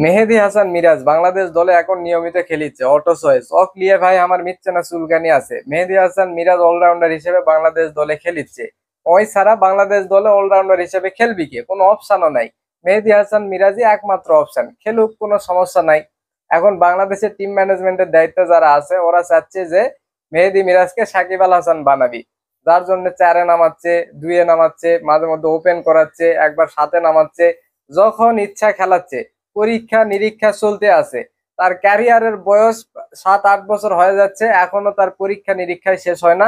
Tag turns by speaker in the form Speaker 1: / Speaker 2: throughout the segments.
Speaker 1: মেহেদী হাসান মিরাজ বাংলাদেশ দলে এখন নিয়মিত খেলিচ্ছে অটো চয়েস অফ লিয়ে ভাই আমার মিথ্যে না চুলকানি আছে। মেহেদী হাসান মিরাজ অলরাউন্ডার হিসেবে বাংলাদেশ দলে খেলিচ্ছে। ওই ছাড়া বাংলাদেশ দলে অলরাউন্ডার হিসেবে খেলবি কে? কোনো অপশনও নাই। মেহেদী হাসান মিরাজই একমাত্র অপশন, খেলুক, কোনো সমস্যা নাই। এখন বাংলাদেশের টিম ম্যানেজমেন্টের দায়িত্বে যারা আছে ওরা চাচ্ছে যে মেহেদী মিরাজকে সাকিব আল হাসান বানাবি, যার জন্য চারে নামাচ্ছে, দুইয়ে নামাচ্ছে, মাঝে মধ্যে ওপেন করাচ্ছে, একবার সাথে নামাচ্ছে, যখন ইচ্ছা খেলাচ্ছে। পরীক্ষা নিরীক্ষা চলতে আছে। তার ক্যারিয়ারের বয়স 7-8 বছর হয়ে যাচ্ছে, এখনো তার পরীক্ষা নিরীক্ষায় শেষ হয় না।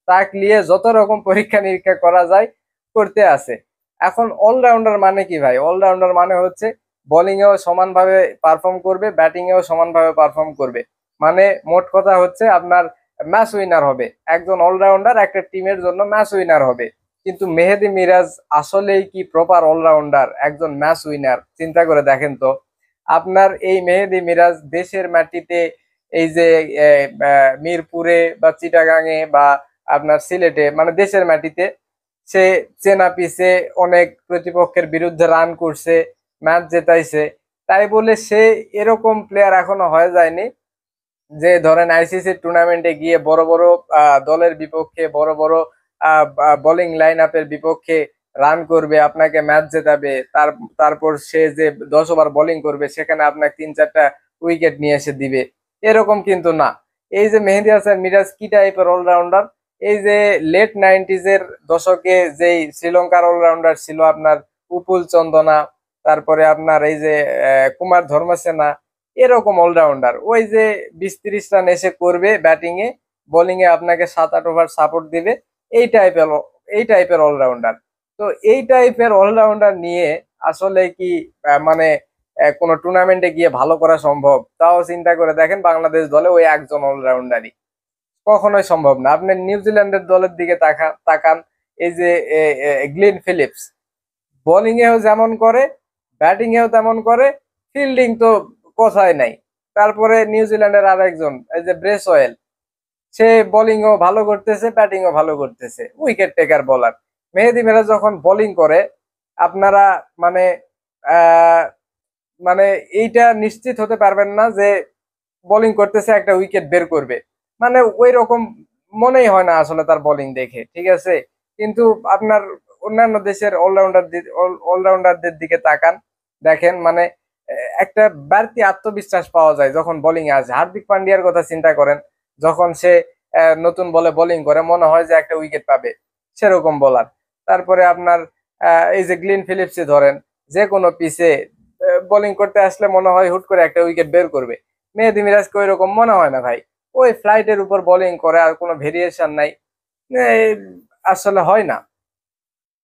Speaker 1: তাকে নিয়ে যত রকম পরীক্ষা নিরীক্ষা করা যায় করতে আছে। এখন অলরাউন্ডার মানে কি ভাই? অলরাউন্ডার মানে হচ্ছে বোলিং এও সমানভাবে পারফর্ম করবে, ব্যাটিং এও সমানভাবে পারফর্ম করবে। মানে মোট কথা হচ্ছে আপনার ম্যাচ উইনার হবে। একজন অলরাউন্ডার একটা টিমের জন্য ম্যাচ উইনার হবে। কিন্তু মেহেদী মিরাজ আসলেই কি প্রপার অলরাউন্ডার, একজন ম্যাচ উইনার? চিন্তা করে দেখেন তো। আপনার এই মেহেদী মিরাজ দেশের মাটিতে, এই যে মিরপুরে বা চিটাগাঙে বা আপনার সিলেটে, মানে দেশের মাটিতে সে চেনা পিছে অনেক প্রতিপক্ষের বিরুদ্ধে রান করছে, ম্যাচ জেতাইছে। তাই বলে সে এরকম প্লেয়ার এখনো হয়ে যায়নি যে ধরেন আইসিসি টুর্নামেন্টে গিয়ে বড় বড় দলের বিপক্ষে, বড় বড় বোলিং লাইন আপের বিপক্ষে রান করবে, আপনাকে ম্যাচ জেতাবে। তারপর সে যে 10 ওভার বোলিং করবে সেখানে আপনাকে 3-4টা উইকেট নিয়ে এসে দিবে, এরকম কিন্তু না। এই যে মেহেদী হাসান মিরাজ কি টাইপের অলরাউন্ডার, এই যে লেট 90s-এর দশকে যেই শ্রীলঙ্কার অলরাউন্ডার ছিল আপনার উপুল চন্দনা, তারপরে আপনার এই যে কুমার ধর্মসেনা, এরকম অলরাউন্ডার। ওই যে 20-30 রান এসে করবে ব্যাটিং এ, বোলিং এ আপনাকে 7-8 ওভার সাপোর্ট দিবে, এই টাইপের এই টাইপের অলরাউন্ডার। তো এই টাইপের অলরাউন্ডার নিয়ে আসলে কি মানে কোনো টুর্নামেন্টে গিয়ে ভালো করা সম্ভব? তাও চিন্তা করে দেখেন, বাংলাদেশ দলে ওই একজন অলরাউন্ডারই কখনোই সম্ভব না। আপনি নিউজিল্যান্ডের দলের দিকে তাকান। এই যে গ্লিন ফিলিপস বোলিং এও যেমন করে, ব্যাটিং এও তেমন করে, ফিল্ডিং তো কথাই নাই। তারপরে নিউজিল্যান্ডের আর একজন এই যে ব্রেসওয়েল, সে বোলিং ও ভালো করতেছে, ব্যাটিং ও ভালো করতেছে, উইকেট টেকার বোলার। মেহেদী মিরাজ যখন বোলিং করে আপনারা মানে আহ মানে এইটা নিশ্চিত হতে পারবেন না যে বোলিং করতেছে একটা উইকেট বের করবে। মানে ওই রকম মনেই হয় না আসলে তার বোলিং দেখে, ঠিক আছে। কিন্তু আপনার অন্যান্য দেশের অলরাউন্ডারদের দিকে তাকান, দেখেন মানে একটা বাড়তি আত্মবিশ্বাস পাওয়া যায় যখন বোলিং এ আসে। হার্দিক পান্ডিয়ার কথা চিন্তা করেন, যখন সে নতুন বলে বোলিং করে মনে হয় যে একটা উইকেট পাবে, সেরকম বোলার। তারপরে আপনার এই যে গ্লিন ফিলিপসে ধরেন, যে কোনো পিচে বোলিং করতে আসলে মনে হয় হুট করে একটা উইকেট বের করবে। মেহেদী মিরাজকে ওই রকম মনে হয় না ভাই। ওই ফ্লাইটের উপর বোলিং করে, আর কোনো ভেরিয়েশন নাই। এই আসলে হয় না।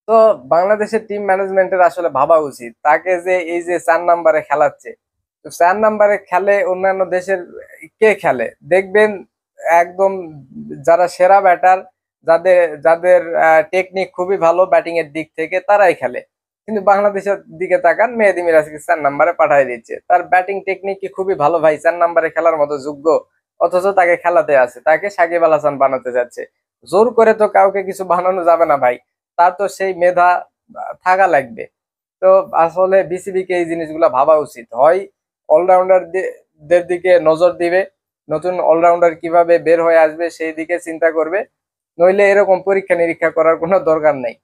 Speaker 1: তো বাংলাদেশের টিম ম্যানেজমেন্টের আসলে ভাবা উচিত, তাকে যে এই যে 4 নম্বরে খেলাচ্ছে, তো 4 নম্বরে খেলে অন্যান্য দেশের কে খেলে দেখবেন, একদম যারা সেরা ব্যাটার, যাদের যাদের টেকনিক খুবই ভালো ব্যাটিং এর দিক থেকে, তারাই খেলে। কিন্তু বাংলাদেশের দিকে তাকান, মেহেদী মিরাজকে 4 নম্বরে পাঠিয়ে দিচ্ছে। তার ব্যাটিং টেকনিক কি খুবই ভালো ভাই? 4 নম্বরে খেলার মতো যোগ্য? অথচ তাকে খেলাতে আছে, তাকে সাকিব আল হাসান বানাতে যাচ্ছে। জোর করে তো কাউকে কিছু বানানো যাবে না ভাই, তার তো সেই মেধা থাকা লাগবে। তো আসলে বিসিবি কে এই জিনিসগুলো ভাবা উচিত। হয় অলরাউন্ডার দের দিকে নজর দিবে, নতুন অলরাউন্ডার কিভাবে বের হয়ে আসবে সেই দিকে চিন্তা করবে, নইলে এরকম পরীক্ষা নিরীক্ষা করার কোনো দরকার নেই।